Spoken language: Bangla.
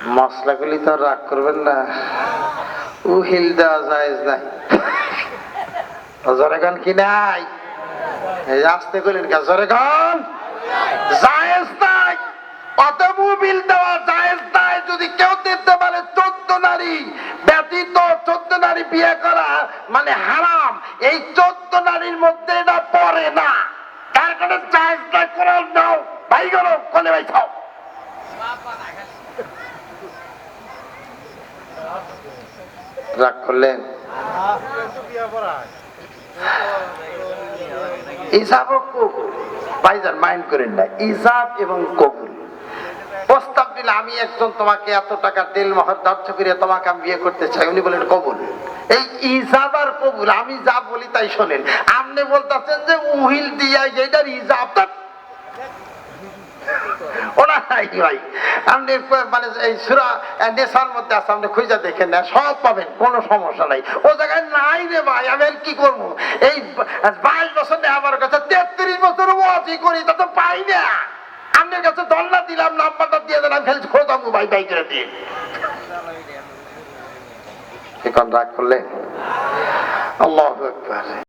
মশলাগুলি তো রাগ করবেন না, উহিল দেওয়া যায় নাই। জোরে গান কি নাই? এই আসতে করলেন কে? জোরে গান জায়েজ নাই। অত মুবিল দেওয়া জায়েজ নাই। যদি কেউ দিতে পারে 14 নারী ব্যতীত 14 নারী বিয়ে করা মানে হারাম, এই 14 নারীর মধ্যে এটা পড়ে না। তার কারণে জায়েজ নাই। কোরআন দাও ভাই গেল কোলে ভাই খাও। রাগ করলেন? ইজাব ও কবুল ভাইজান মাইন্ড করেন না। ইজাব এবং কবুল প্রস্তাব দিলে, আমি একজন তোমাকে এত টাকা তেল মহর ধার্য করে তোমাকে আমি বিয়ে করতে চাই, উনি বলেন কবুল। এই ইজাব আর কবুল আমি যা বলি তাই শোনেন। আপনি বলতেছেন যে উহিল দিয়া এটার ইজাব ওনা নাই ভাই। আপনি মানে এই সূরা নেসার মধ্যে আছে, আপনি খুঁজে দেখেন না, সব পাবেন, কোনো সমস্যা নাই। ও জায়গায় নাই রে ভাই, আমি আর কি করবো? এই 22 বছর নেই আমার কাছে, 33 বছর ওয়াজি করি, তা তো পাই না। আপনার কাছে দল্লা দিলাম, নাম্বারটা দিয়ে দিলাম, খালি খোঁজাবো ভাই ভাই করে দিয়ে। এখন রাগ করলেন? আল্লাহু আকবার।